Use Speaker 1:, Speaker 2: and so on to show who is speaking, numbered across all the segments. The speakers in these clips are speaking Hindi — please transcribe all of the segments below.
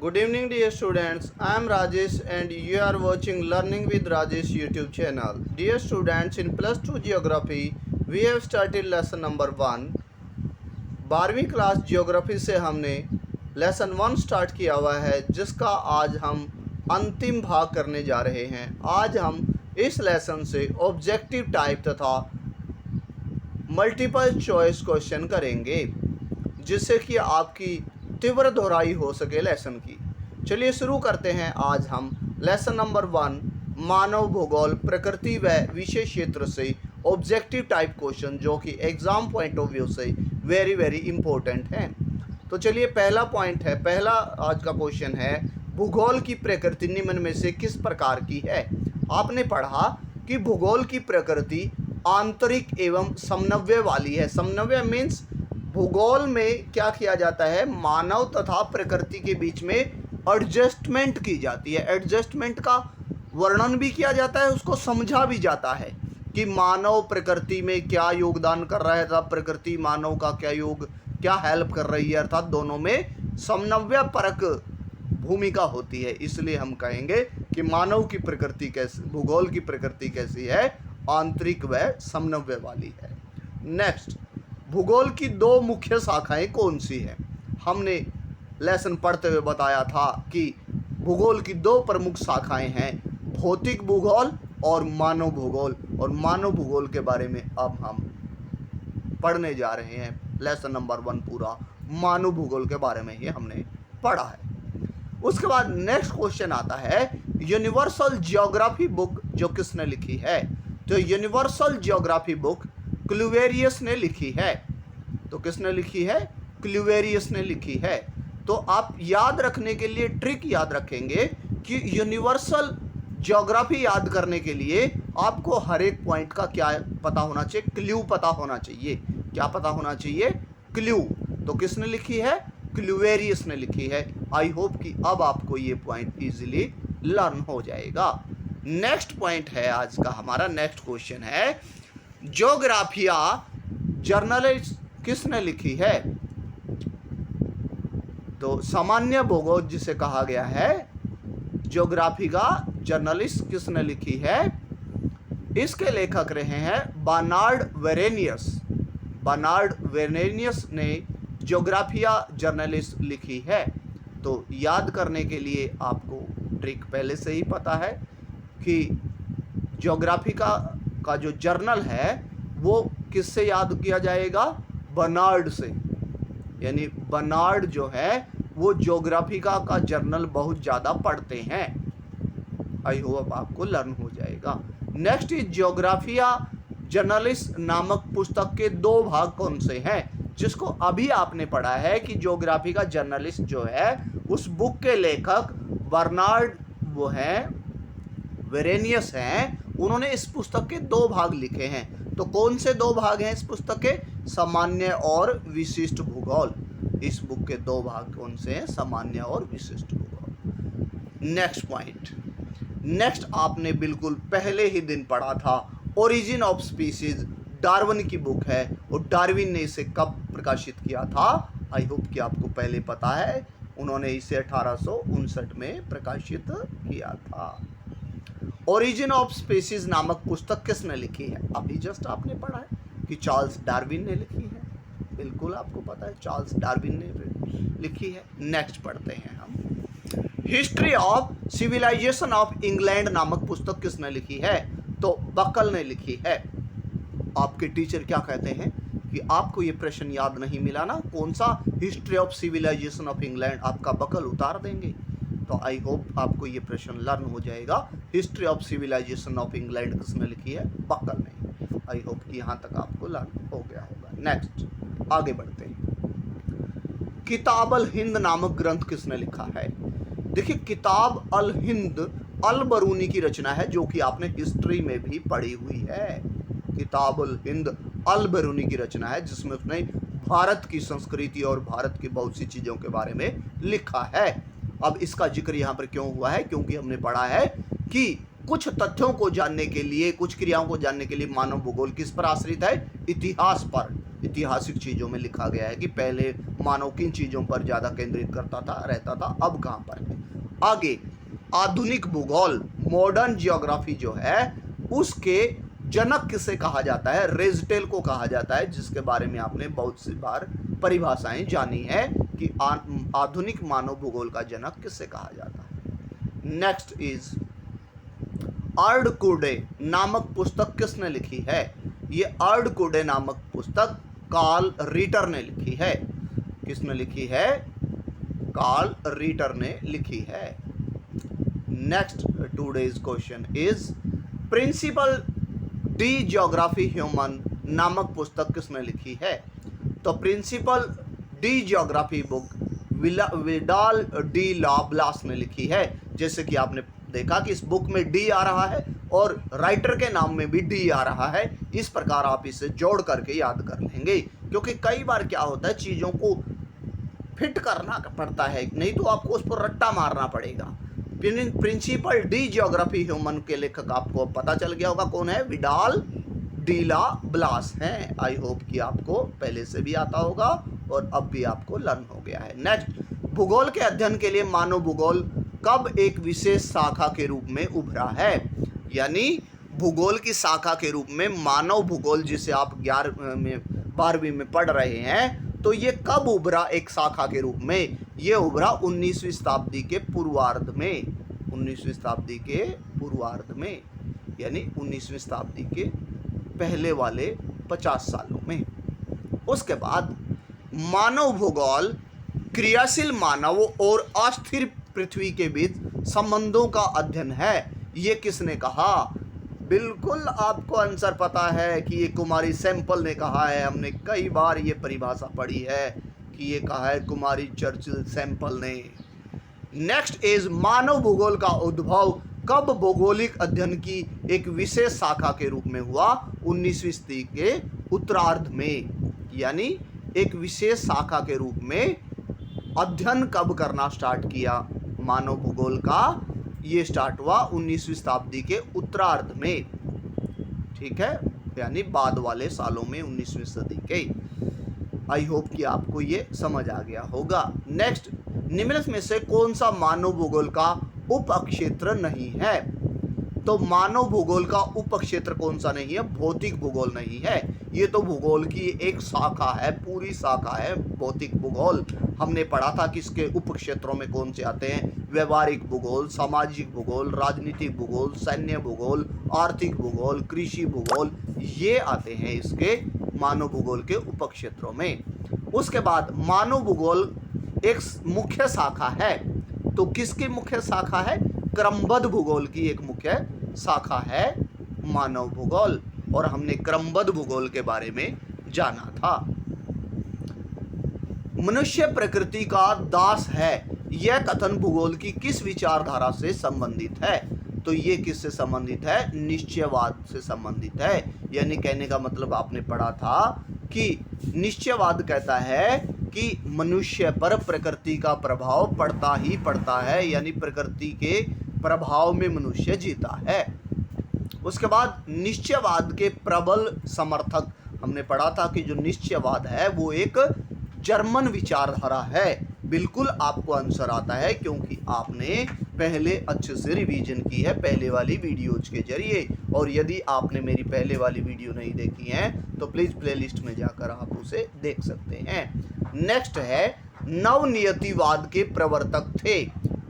Speaker 1: Good evening, dear students. I am Rajesh and you are watching Learning with Rajesh YouTube channel. Dear students, in plus 2 geography, we have started lesson number 1. 12वीं क्लास जियोग्राफी से हमने लेसन 1 स्टार्ट किया हुआ है, जिसका आज हम अंतिम भाग करने जा रहे हैं। आज हम इस लेसन से ऑब्जेक्टिव टाइप तथा मल्टीपल चॉइस क्वेश्चन करेंगे, जिससे कि आपकी तीव्र दोहराई हो सके लेसन की। चलिए शुरू करते हैं। आज हम लेसन नंबर 1 मानव भूगोल प्रकृति व विषय क्षेत्र से ऑब्जेक्टिव टाइप क्वेश्चन, जो कि एग्जाम पॉइंट ऑफ व्यू से वेरी वेरी इंपॉर्टेंट है। तो चलिए पहला पॉइंट है, पहला आज का क्वेश्चन है, भूगोल की प्रकृति निम्न में से किस प्रकार की है। आपने पढ़ा कि भूगोल की प्रकृति आंतरिक एवं समन्वय वाली है। समन्वय मीन्स भूगोल में क्या किया जाता है, मानव तथा प्रकृति के बीच में एडजस्टमेंट की जाती है। एडजस्टमेंट का वर्णन भी किया जाता है, उसको समझा भी जाता है कि मानव प्रकृति में क्या योगदान कर रहा है तथा प्रकृति मानव का क्या हेल्प कर रही है, अर्थात दोनों में समन्वय परक भूमिका होती है। इसलिए हम कहेंगे कि मानव की प्रकृति कैसी, भूगोल की प्रकृति कैसी है, आंतरिक व समन्वय वाली है। नेक्स्ट, भूगोल की दो मुख्य शाखाएं कौन सी हैं। हमने लेसन पढ़ते हुए बताया था कि भूगोल की दो प्रमुख शाखाएं हैं, भौतिक भूगोल और मानव भूगोल। और मानव भूगोल के बारे में अब हम पढ़ने जा रहे हैं। लेसन नंबर 1 पूरा मानव भूगोल के बारे में ही हमने पढ़ा है। उसके बाद नेक्स्ट क्वेश्चन आता है, यूनिवर्सल जियोग्राफी बुक जो किसने लिखी है। तो यूनिवर्सल जियोग्राफी बुक क्लूवेरियस ने लिखी है। तो किसने लिखी है, क्लूवेरियस ने लिखी है। तो आप याद रखने के लिए ट्रिक याद रखेंगे कि यूनिवर्सल ज्योग्राफी याद करने के लिए आपको हर एक पॉइंट का क्या पता होना चाहिए, क्ल्यू पता होना चाहिए। क्या पता होना चाहिए, क्ल्यू। तो किसने लिखी है, क्लूवेरियस ने लिखी है। आई होप कि अब आपको ये पॉइंट इजीली लर्न हो जाएगा। नेक्स्ट पॉइंट है आज का हमारा, नेक्स्ट क्वेश्चन है, ज्योग्राफिया जर्नलिस्ट किसने लिखी है। तो सामान्य भूगोल जिसे कहा गया है, ज्योग्राफी का जर्नलिस्ट किसने लिखी है। इसके लेखक रहे हैं बर्नार्ड वेरेनियस। बर्नार्ड वेरेनियस ने ज्योग्राफिया जर्नलिस्ट लिखी है। तो याद करने के लिए आपको ट्रिक पहले से ही पता है कि ज्योग्राफी का जो जर्नल है वो किससे याद किया जाएगा, बर्नार्ड से। यानी बर्नार्ड जो है वो ज्योग्राफी का जर्नल बहुत ज़्यादा पढ़ते हैं। आई होप आपको लर्न हो जाएगा। नेक्स्ट इज ज्योग्राफिया जर्नलिस्ट नामक पुस्तक के दो भाग कौन से हैं, जिसको अभी आपने पढ़ा है कि ज्योग्राफी का जर्नलिस्ट जो है उस बुक के लेखक बर्नार्ड वो हैं वेरेनियस हैं। उन्होंने इस पुस्तक के दो भाग लिखे हैं। तो कौन से दो भाग हैं इस पुस्तक के, सामान्य और विशिष्ट भूगोल। इस बुक के दो भाग कौन से हैं, सामान्य और विशिष्ट भूगोल। नेक्स्ट पॉइंट, नेक्स्ट आपने बिल्कुल पहले ही दिन पढ़ा था, ओरिजिन ऑफ स्पीसीज डार्विन की बुक है। और डार्विन ने इसे कब प्रकाशित किया था, आई होप कि आपको पहले पता है। उन्होंने इसे 1859 में प्रकाशित किया था। ओरिजिन ऑफ स्पीसीज नामक पुस्तक किसने लिखी है, अभी जस्ट आपने पढ़ा है कि चार्ल्स डार्विन ने लिखी है। बिल्कुल आपको पता है चार्ल्स डार्विन ने लिखी है। नेक्स्ट पढ़ते हैं हम, history of civilisation of England नामक पुस्तक किसने लिखी है। तो बकल ने लिखी है। आपके टीचर क्या कहते हैं कि आपको ये प्रश्न याद नहीं मिला ना, कौन सा history of civilisation of England, आपका बकल उतार देंगे। तो आई होप आपको ये प्रश्न लर्न हो जाएगा। History of civilisation of England किसने लिखी है, बकल ने। आई होप कि यहाँ तक आपको लर्न हो गया होगा। नेक्स्ट आगे बढ़ते हैं, किताब अल हिंद नामक ग्रंथ किसने लिखा है। देखिए किताब अल हिंद अल बरूनी की रचना है, जो कि आपने हिस्ट्री में भी पढ़ी हुई है। किताब अल हिंद अल बरूनी की रचना है, जिसमें उसने भारत की संस्कृति और भारत की बहुत सी चीज़ों के बारे में लिखा है। अब इसका जिक्र यहाँ पर क्यों हुआ है, क्योंकि हमने पढ़ा है कि कुछ तथ्यों को जानने के लिए, कुछ क्रियाओं को जानने के लिए मानव भूगोल किस पर आश्रित है, इतिहास पर। ऐतिहासिक चीज़ों में लिखा गया है कि पहले मानव किन चीज़ों पर ज़्यादा केंद्रित करता था, रहता था, अब कहाँ पर है। आगे आधुनिक भूगोल, मॉडर्न जियोग्राफी जो है, उसके जनक किसे कहा जाता है? रेजटेल को कहा जाता है, जिसके बारे में आपने बहुत सी बार परिभाषाएं जानी है कि आधुनिक मानव भूगोल का जनक किसे कहा जाता है। नेक्स्ट इज अर्डकुडे नामक पुस्तक किसने लिखी है? ये अर्डकुडे नामक पुस्तक कार्ल रीटर ने लिखी है। किसने लिखी है? कार्ल रीटर ने लिखी है। Next today's question is principle de geography human नामक पुस्तक किसने लिखी है? तो principle de geography book Vidal de la Blache ने लिखी है। जैसे कि आपने देखा कि इस बुक में डी आ रहा है और राइटर के नाम में भी डी आ रहा है। इस प्रकार आप इसे जोड़ करके याद कर लेंगे, क्योंकि कई बार क्या होता है, चीज़ों को फिट करना पड़ता है, नहीं तो आपको उस पर रट्टा मारना पड़ेगा। प्रिंसिपल डी जियोग्राफी ह्यूमन के लेखक आपको पता चल गया होगा कौन है? विडाल डी ला ब्लास हैं। आई होप कि आपको पहले से भी आता होगा और अब भी आपको लर्न हो गया है। नेक्स्ट, भूगोल के अध्ययन के लिए मानव भूगोल कब एक विशेष शाखा के रूप में उभरा है? यानी भूगोल की शाखा के रूप में मानव भूगोल, जिसे आप 12वीं में पढ़ रहे हैं, तो ये कब उभरा एक शाखा के रूप में? ये उभरा 19वीं शताब्दी के पूर्वार्ध में। 19वीं शताब्दी के पूर्वार्ध में, यानी 19वीं शताब्दी के पहले वाले 50 सालों में। उसके बाद मानव भूगोल क्रियाशील मानव और अस्थिर पृथ्वी के बीच संबंधों का अध्ययन है। ये किसने कहा? बिल्कुल आपको आंसर पता है कि ये कुमारी सैंपल ने कहा है। हमने कई बार ये परिभाषा पढ़ी है कि ये कहा है कुमारी चर्चिल सैंपल ने। नेक्स्ट इज मानव भूगोल का उद्भव कब भौगोलिक अध्ययन की एक विशेष शाखा के रूप में हुआ? 19वीं सदी के उत्तरार्ध में। यानी एक विशेष शाखा के रूप में अध्ययन कब करना स्टार्ट किया मानव भूगोल का? ये स्टार्ट हुआ 19वीं शताब्दी के उत्तरार्ध में, ठीक है, यानी बाद वाले सालों में 19वीं सदी के। आई होप कि आपको ये समझ आ गया होगा। नेक्स्ट, निम्नलिखित में से कौन सा मानव भूगोल का उपक्षेत्र नहीं है? तो मानव भूगोल का उपक्षेत्र कौन सा नहीं है? भौतिक भूगोल नहीं है। ये तो भूगोल की एक शाखा है, पूरी शाखा है भौतिक भूगोल। हमने पढ़ा था कि इसके उपक्षेत्रों में कौन से आते हैं? व्यवहारिक भूगोल, सामाजिक भूगोल, राजनीतिक भूगोल, सैन्य भूगोल, आर्थिक भूगोल, कृषि भूगोल, ये आते हैं इसके मानव भूगोल के उपक्षेत्रों में। उसके बाद मानव भूगोल एक मुख्य शाखा है। तो किसकी मुख्य शाखा है? क्रमबद्ध भूगोल की एक मुख्य शाखा है मानव भूगोल, और हमने क्रमबद्ध भूगोल के बारे में जाना था। मनुष्य प्रकृति का दास है, यह कथन भूगोल की किस विचारधारा से संबंधित है? तो ये किससे संबंधित है? निश्चयवाद से संबंधित है। यानी कहने का मतलब आपने पढ़ा था कि निश्चयवाद कहता है कि मनुष्य पर प्रकृति का प्रभाव पड़ता ही पड़ता है, यानी प्रकृति के प्रभाव में मनुष्य जीता है। उसके बाद निश्चयवाद के प्रबल समर्थक हमने पढ़ा था कि जो निश्चयवाद है वो एक जर्मन विचारधारा है। बिल्कुल आपको आंसर आता है, क्योंकि आपने पहले अच्छे से रिवीजन की है पहले वाली वीडियोज के जरिए। और यदि आपने मेरी पहले वाली वीडियो नहीं देखी है तो प्लीज़ प्लेलिस्ट में जाकर आप उसे देख सकते हैं। नेक्स्ट है नवनियतिवाद के प्रवर्तक थे।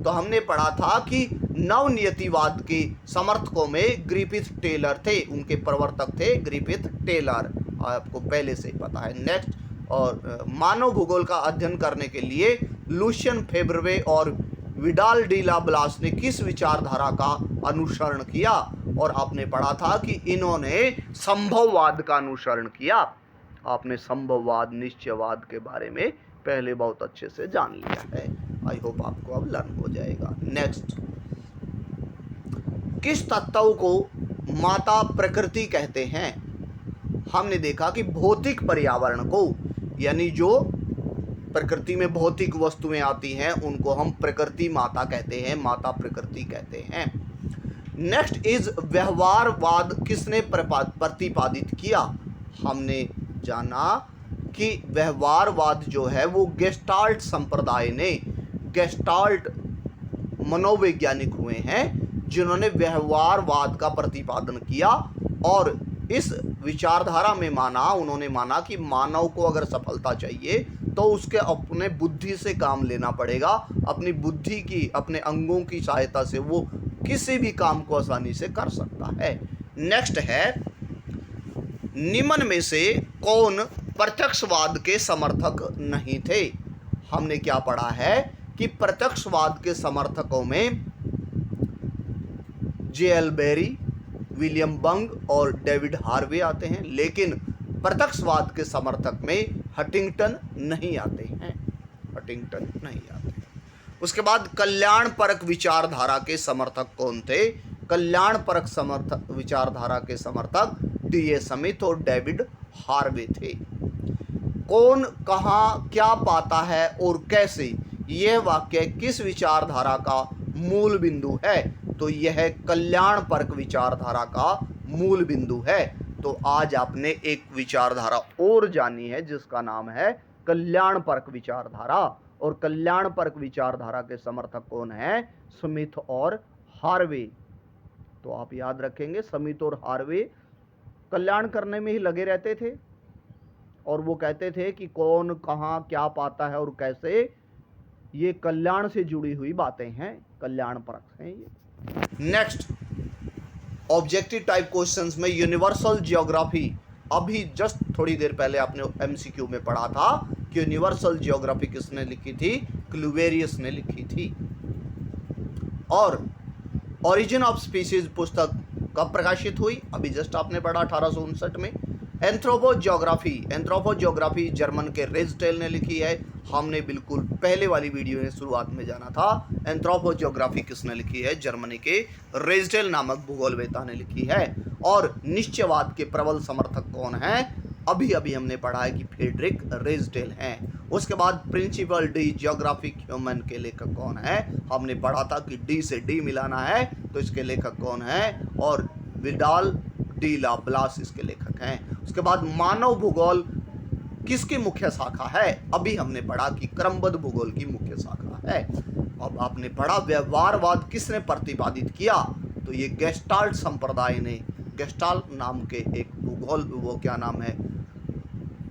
Speaker 1: तो हमने पढ़ा था कि नवनियतिवाद के समर्थकों में ग्रिफिथ टेलर थे, उनके प्रवर्तक थे ग्रिफिथ टेलर, आपको पहले से ही पता है। नेक्स्ट, और मानव भूगोल का अध्ययन करने के लिए लुशियन फेब्रवे और विडाल डी ला ब्लास ने किस विचारधारा का अनुसरण किया? और आपने पढ़ा था कि इन्होंने संभववाद का अनुसरण किया। आपने संभववाद, निश्चयवाद के बारे में पहले बहुत अच्छे से जान लिया है। आई होप आपको अब लर्न हो जाएगा। नेक्स्ट, किस तत्व को माता प्रकृति कहते हैं? हमने देखा कि भौतिक पर्यावरण को, यानी जो प्रकृति में भौतिक वस्तुएं आती हैं उनको हम प्रकृति माता कहते हैं, माता प्रकृति कहते हैं। नेक्स्ट इज व्यवहारवाद किसने प्रतिपादित किया? हमने जाना कि व्यवहारवाद जो है वो गेस्टाल्ट संप्रदाय ने, गेस्टाल्ट मनोवैज्ञानिक हुए हैं जिन्होंने व्यवहारवाद का प्रतिपादन किया और इस विचारधारा में उन्होंने माना कि मानव को अगर सफलता चाहिए तो उसके अपने बुद्धि से काम लेना पड़ेगा, अपनी बुद्धि की, अपने अंगों की सहायता से वो किसी भी काम को आसानी से कर सकता है। नेक्स्ट है, निम्न में से कौन प्रत्यक्षवाद के समर्थक नहीं थे? हमने क्या पढ़ा है कि प्रत्यक्षवाद के समर्थकों में J.L. बेरी, विलियम बंग और डेविड हार्वे आते हैं, लेकिन प्रत्यक्षवाद के समर्थक में हटिंगटन नहीं आते हैं, हटिंगटन नहीं आते हैं। उसके बाद कल्याणपरक विचारधारा के समर्थक कौन थे? कल्याणपरक समर्थक विचारधारा के समर्थक D.A. स्मिथ और डेविड हार्वे थे। कौन, कहाँ, क्या पाता है और कैसे, यह वाक्य किस विचारधारा का मूल बिंदु है? तो यह कल्याणपरक विचारधारा का मूल बिंदु है। तो आज आपने एक विचारधारा और जानी है जिसका नाम है कल्याणपरक विचारधारा, और कल्याणपरक विचारधारा के समर्थक कौन है? स्मिथ और हार्वे। तो आप याद रखेंगे, स्मिथ और हार्वे कल्याण करने में ही लगे रहते थे और वो कहते थे कि कौन, कहाँ, क्या पाता है और कैसे, ये कल्याण से जुड़ी हुई बातें हैं, कल्याणपरक हैं ये। नेक्स्ट, ऑब्जेक्टिव टाइप क्वेश्चंस में यूनिवर्सल ज्योग्राफी, अभी जस्ट थोड़ी देर पहले आपने एमसीक्यू में पढ़ा था कि यूनिवर्सल ज्योग्राफी किसने लिखी थी? क्लूवेरियस ने लिखी थी। और ओरिजिन ऑफ स्पीसीज पुस्तक कब प्रकाशित हुई? अभी जस्ट आपने पढ़ा 1859 में। एंथ्रोपोज्योग्राफी जर्मन के रेजटेल ने लिखी है। हमने बिल्कुल पहले वाली वीडियो में शुरुआत में जाना था। एंथ्रोपोज्योग्राफी किसने लिखी है? जर्मनी के रेजटेल नामक भूगोलवेता ने लिखी है। और निश्चयवाद के प्रबल समर्थक कौन हैं? अभी अभी हमने पढ़ा है कि फ्रेडरिक रेजटेल हैं। उसके बाद प्रिंसिपल डी ज्योग्राफिक ह्यूमन के लेखक कौन है? हमने पढ़ा था कि डी से डी मिलाना है, तो इसके लेखक कौन है? और विडाल डी ला ब्लास इसके लेखक हैं। उसके बाद मानव भूगोल किसकी मुख्य शाखा है? अभी हमने पढ़ा कि क्रमबद्ध भूगोल की मुख्य शाखा है। अब आपने पढ़ा व्यवहारवाद किसने प्रतिपादित किया? तो ये गेस्टाल्ट संप्रदाय ने, गेस्टाल्ट नाम के एक भूगोल, वो क्या नाम है,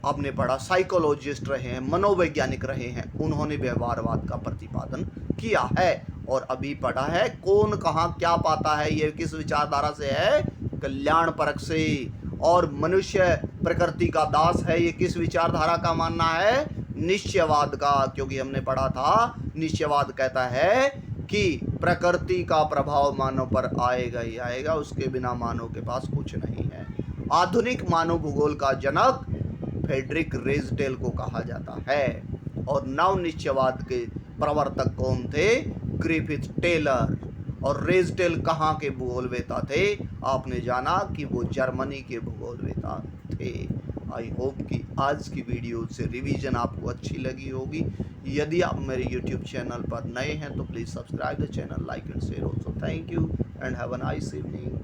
Speaker 1: आपने पढ़ा, साइकोलॉजिस्ट रहे हैं, मनोवैज्ञानिक रहे हैं, उन्होंने व्यवहारवाद का प्रतिपादन किया है। और अभी पढ़ा है कौन, कहाँ, क्या पाता है, ये किस विचारधारा से है? कल्याणपरक से। और मनुष्य प्रकृति का दास है, ये किस विचारधारा का मानना है? निश्चयवाद का। क्योंकि हमने पढ़ा था निश्चयवाद कहता है कि प्रकृति का प्रभाव मानव पर आएगा ही आएगा, उसके बिना मानव के पास कुछ नहीं है। आधुनिक मानव भूगोल का जनक फ्रेडरिक रेजटेल को कहा जाता है। और नव निश्चयवाद के प्रवर्तक कौन थे? Griffith Taylor. और रेजटेल कहाँ के भूगोलवेता थे? आपने जाना कि वो जर्मनी के भूगोलवेता थे। आई होप कि आज की वीडियो से रिवीजन आपको अच्छी लगी होगी। यदि आप मेरे यूट्यूब चैनल पर नए हैं तो please subscribe the channel, like and share also. Thank you and have a nice evening.